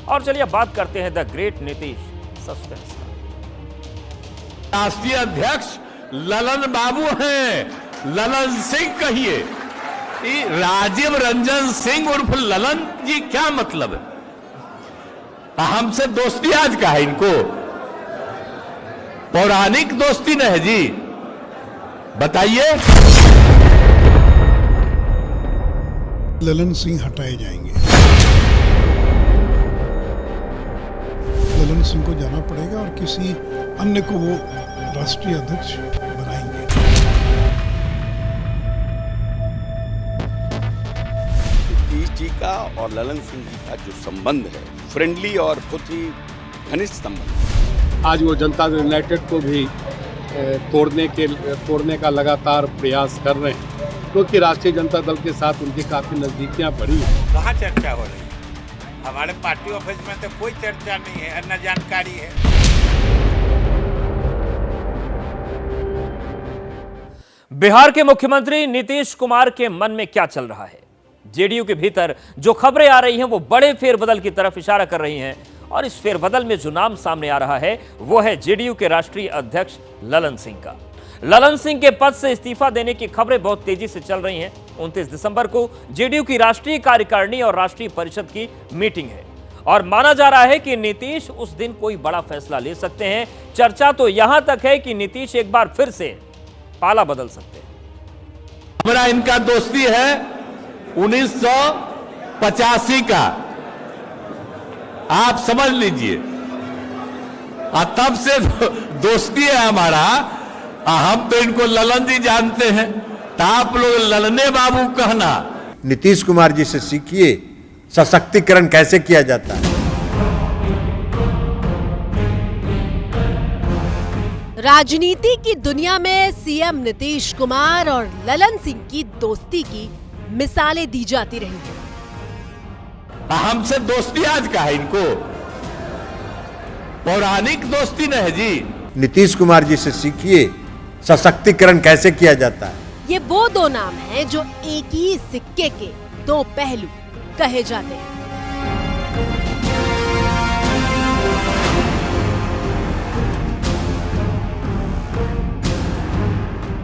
और चलिए बात करते हैं द ग्रेट नीतीश सस्पेंस का। राष्ट्रीय अध्यक्ष ललन बाबू हैं, ललन सिंह कहिए। राजीव रंजन सिंह उर्फ ललन जी क्या मतलब है? हमसे दोस्ती आज का है इनको? पौराणिक दोस्ती न है जी, बताइए। ललन सिंह हटाए जाएंगे। ललन सिंह को जाना पड़ेगा और किसी अन्य को वो राष्ट्रीय अध्यक्ष बनाएंगे। नीतीश जी का और ललन सिंह जी का जो संबंध है, फ्रेंडली और बहुत ही घनिष्ठ संबंध। आज वो जनता दल यूनाइटेड को भी तोड़ने का लगातार प्रयास कर रहे हैं, क्योंकि राष्ट्रीय जनता दल के साथ उनकी काफी नजदीकियां बढ़ी हैं। कहाँ चर्चा हो रही है? हमारे पार्टी ऑफिस में तो कोई चर्चा नहीं है, न जानकारी है। बिहार के मुख्यमंत्री नीतीश कुमार के मन में क्या चल रहा है? जेडीयू के भीतर जो खबरें आ रही हैं वो बड़े फेरबदल की तरफ इशारा कर रही हैं, और इस फेरबदल में जो नाम सामने आ रहा है वो है जेडीयू के राष्ट्रीय अध्यक्ष ललन सिंह का। ललन सिंह के पद से इस्तीफा देने की खबरें बहुत तेजी से चल रही हैं। 29 दिसंबर को जेडीयू की राष्ट्रीय कार्यकारिणी और राष्ट्रीय परिषद की मीटिंग है और माना जा रहा है कि नीतीश उस दिन कोई बड़ा फैसला ले सकते हैं। चर्चा तो यहां तक है कि नीतीश एक बार फिर से पाला बदल सकते हैं। हमारा इनका दोस्ती है 1985 का, आप समझ लीजिए। तब से दोस्ती है हमारा। हम तो इनको ललन जी जानते हैं, तो आप लोग ललने बाबू कहना। नीतीश कुमार जी से सीखिए सशक्तिकरण कैसे किया जाता है। राजनीति की दुनिया में सीएम नीतीश कुमार और ललन सिंह की दोस्ती की मिसालें दी जाती रही हैं। हमसे दोस्ती आज का है इनको? पौराणिक दोस्ती न है जी। नीतीश कुमार जी से सीखिए सशक्तिकरण कैसे किया जाता है। ये वो दो नाम हैं जो एक ही सिक्के के दो पहलू कहे जाते हैं।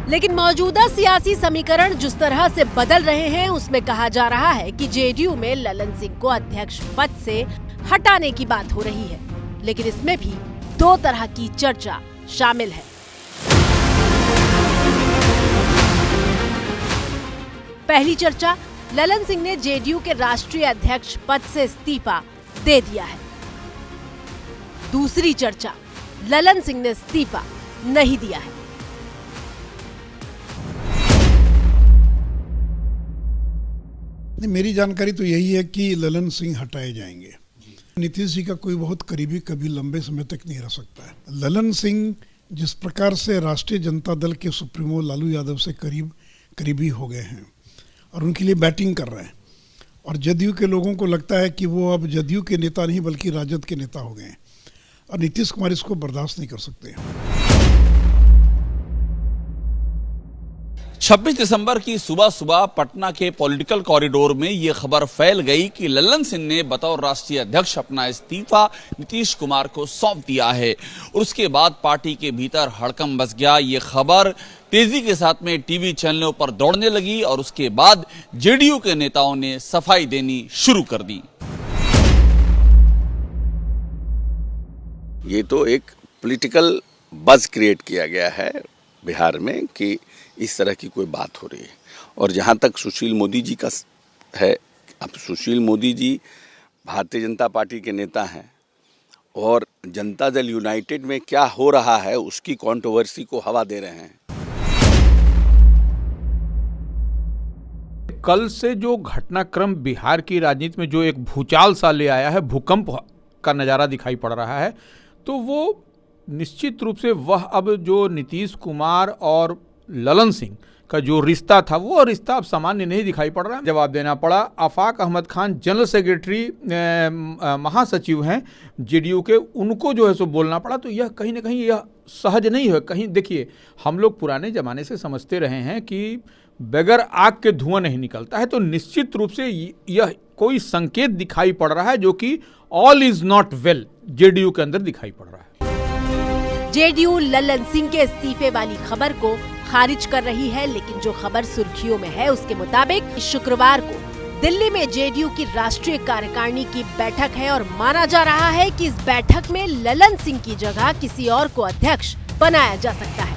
लेकिन मौजूदा सियासी समीकरण जिस तरह से बदल रहे हैं उसमें कहा जा रहा है कि जेडीयू में ललन सिंह को अध्यक्ष पद से हटाने की बात हो रही है, लेकिन इसमें भी दो तरह की चर्चा शामिल है। पहली चर्चा, ललन सिंह ने जेडीयू के राष्ट्रीय अध्यक्ष पद से इस्तीफा दे दिया है। दूसरी चर्चा, ललन सिंह ने इस्तीफा नहीं दिया है। मेरी जानकारी तो यही है कि ललन सिंह हटाए जाएंगे। नीतीश जी का कोई बहुत करीबी कभी लंबे समय तक नहीं रह सकता है। ललन सिंह जिस प्रकार से राष्ट्रीय जनता दल के सुप्रीमो लालू यादव से करीबी हो गए हैं और उनके लिए बैटिंग कर रहे हैं, और जदयू के लोगों को लगता है कि वो अब जदयू के नेता नहीं बल्कि राजद के नेता हो गए हैं, और नीतीश कुमार इसको बर्दाश्त नहीं कर सकते। 26 दिसंबर की सुबह सुबह पटना के पॉलिटिकल कॉरिडोर में यह खबर फैल गई कि ललन सिंह ने बतौर राष्ट्रीय अध्यक्ष अपना इस्तीफा नीतीश कुमार को सौंप दिया है, और उसके बाद पार्टी के भीतर हड़कंप बस गया। ये खबर तेजी के साथ में टीवी चैनलों पर दौड़ने लगी और उसके बाद जेडीयू के नेताओं ने सफाई देनी शुरू कर दी। ये तो एक पॉलिटिकल बज क्रिएट किया गया है बिहार में कि इस तरह की कोई बात हो रही है। और जहाँ तक सुशील मोदी जी का है, अब सुशील मोदी जी भारतीय जनता पार्टी के नेता हैं और जनता दल यूनाइटेड में क्या हो रहा है उसकी कंट्रोवर्सी को हवा दे रहे हैं। कल से जो घटनाक्रम बिहार की राजनीति में जो एक भूचाल सा ले आया है, भूकंप का नज़ारा दिखाई पड़ रहा है, तो वो निश्चित रूप से वह अब जो नीतीश कुमार और ललन सिंह का जो रिश्ता था वो रिश्ता अब सामान्य नहीं दिखाई पड़ रहा है। जवाब देना पड़ा। आफाक अहमद खान जनरल सेक्रेटरी महासचिव हैं जेडीयू के, उनको जो है सो बोलना पड़ा। तो यह कहीं ना कहीं यह सहज नहीं है। कहीं देखिए, हम लोग पुराने ज़माने से समझते रहे हैं कि बगैर आग के धुआं नहीं निकलता है, तो निश्चित रूप से यह कोई संकेत दिखाई पड़ रहा है जो कि all is not well JDU के अंदर दिखाई पड़ रहा है। जेडीयू ललन सिंह के इस्तीफे वाली खबर को खारिज कर रही है, लेकिन जो खबर सुर्खियों में है उसके मुताबिक शुक्रवार को दिल्ली में जेडीयू की राष्ट्रीय कार्यकारिणी की बैठक है और माना जा रहा है कि इस बैठक में ललन सिंह की जगह किसी और को अध्यक्ष बनाया जा सकता है।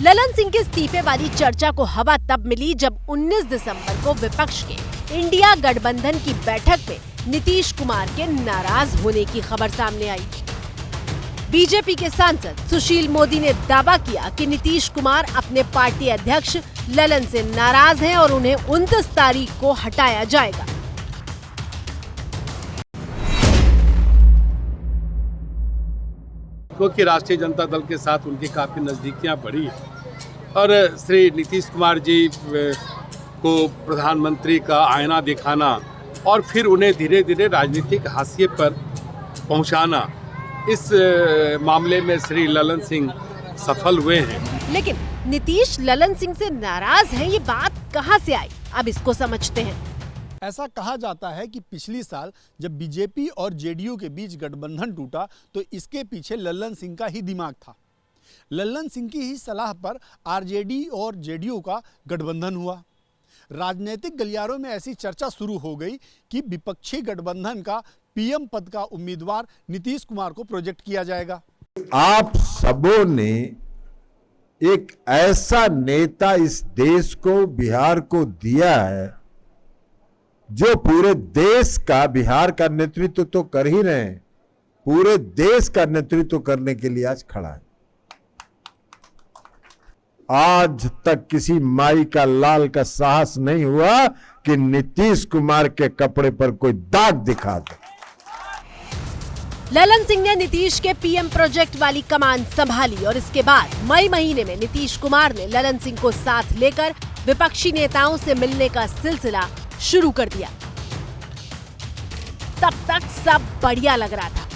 ललन सिंह के इस्तीफे वाली चर्चा को हवा तब मिली जब 19 दिसंबर को विपक्ष के इंडिया गठबंधन की बैठक में नीतीश कुमार के नाराज होने की खबर सामने आई। बीजेपी के सांसद सुशील मोदी ने दावा किया कि नीतीश कुमार अपने पार्टी अध्यक्ष ललन से नाराज हैं और उन्हें 29 तारीख को हटाया जाएगा। क्योंकि राष्ट्रीय जनता दल के साथ उनकी काफ़ी नज़दीकियां बढ़ी हैं और श्री नीतीश कुमार जी को प्रधानमंत्री का आईना दिखाना और फिर उन्हें धीरे धीरे राजनीतिक हाशिए पर पहुंचाना, इस मामले में श्री ललन सिंह सफल हुए हैं। लेकिन नीतीश ललन सिंह से नाराज है, ये बात कहां से आई, अब इसको समझते हैं। ऐसा कहा जाता है कि पिछली साल जब बीजेपी और जेडीयू के बीच गठबंधन टूटा तो इसके पीछे ललन सिंह का ही दिमाग था। ललन सिंह की ही सलाह पर आरजेडी और जेडीयू का गठबंधन हुआ। राजनीतिक गलियारों में ऐसी चर्चा शुरू हो गई कि विपक्षी गठबंधन का पीएम पद का उम्मीदवार नीतीश कुमार को प्रोजेक्ट किया जाएगा। आप सबों ने एक ऐसा नेता इस देश को, बिहार को दिया है जो पूरे देश का, बिहार का नेतृत्व तो कर ही रहे हैं, पूरे देश का नेतृत्व करने के लिए आज खड़ा है। आज तक किसी माई का लाल का साहस नहीं हुआ कि नीतीश कुमार के कपड़े पर कोई दाग दिखा दे। ललन सिंह ने नीतीश के पीएम प्रोजेक्ट वाली कमान संभाली और इसके बाद मई महीने में नीतीश कुमार ने ललन सिंह को साथ लेकर विपक्षी नेताओं से मिलने का सिलसिला शुरू कर दिया। तब तक सब बढ़िया लग रहा था।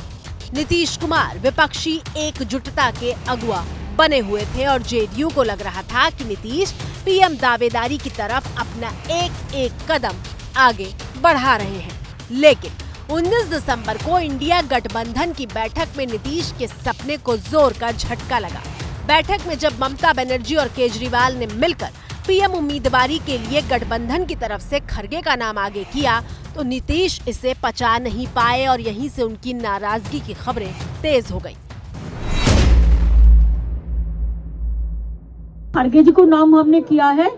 नीतीश कुमार विपक्षी एकजुटता के अगुवा बने हुए थे और जेडीयू को लग रहा था कि नीतीश पीएम दावेदारी की तरफ अपना एक एक कदम आगे बढ़ा रहे हैं। लेकिन 19 दिसंबर को इंडिया गठबंधन की बैठक में नीतीश के सपने को जोर का झटका लगा। बैठक में जब ममता बनर्जी और केजरीवाल ने मिलकर पीएम उम्मीदवारी के लिए गठबंधन की तरफ से खरगे का नाम आगे किया तो नीतीश इसे पचा नहीं पाए और यहीं से उनकी नाराजगी की खबरें तेज हो गई। खरगे जी को नाम हमने किया है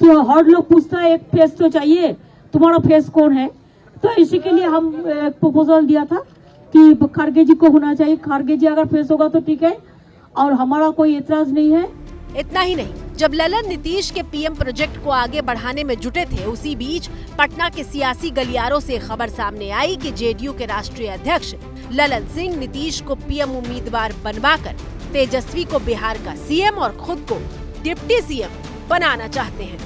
तो हर लोग पूछता है एक फेस तो चाहिए, तुम्हारा फेस कौन है, तो इसी के लिए हम एक प्रपोजल दिया था कि खरगे जी को होना चाहिए। खरगे जी अगर फेस होगा तो ठीक है और हमारा कोई एतराज नहीं है। इतना ही नहीं, जब ललन नीतीश के पीएम प्रोजेक्ट को आगे बढ़ाने में जुटे थे उसी बीच पटना के सियासी गलियारों से खबर सामने आई कि जेडीयू के राष्ट्रीय अध्यक्ष ललन सिंह नीतीश को पीएम उम्मीदवार बनवाकर तेजस्वी को बिहार का सीएम और खुद को डिप्टी सीएम बनाना चाहते हैं।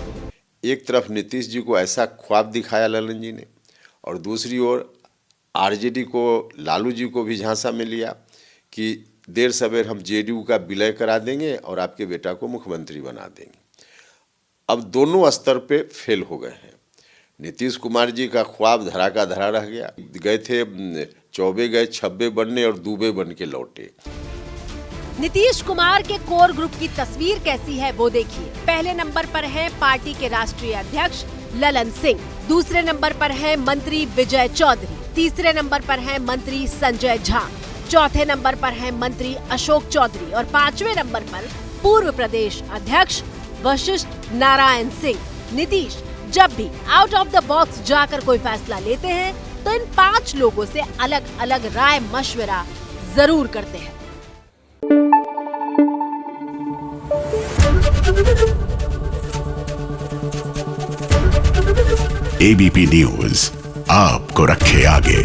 एक तरफ नीतीश जी को ऐसा ख्वाब दिखाया ललन जी ने और दूसरी ओर आरजेडी को, लालू जी को भी झांसा में लिया कि देर सवेर हम जेडीयू का विलय करा देंगे और आपके बेटा को मुख्यमंत्री बना देंगे। अब दोनों स्तर पे फेल हो गए हैं। नीतीश कुमार जी का ख्वाब धरा का धरा रह गया। गए थे चौबे गए छब्बे बनने और दूबे बन के लौटे। नीतीश कुमार के कोर ग्रुप की तस्वीर कैसी है वो देखिए। पहले नंबर पर है पार्टी के राष्ट्रीय अध्यक्ष ललन सिंह, दूसरे नंबर पर है मंत्री विजय चौधरी, तीसरे नंबर पर है मंत्री संजय झा, चौथे नंबर पर है मंत्री अशोक चौधरी और पांचवें नंबर पर पूर्व प्रदेश अध्यक्ष वशिष्ठ नारायण सिंह। नीतीश जब भी आउट ऑफ द बॉक्स जाकर कोई फैसला लेते हैं तो इन 5 लोगों से अलग अलग राय मशवरा जरूर करते हैं। एबीपी न्यूज आपको रखे आगे।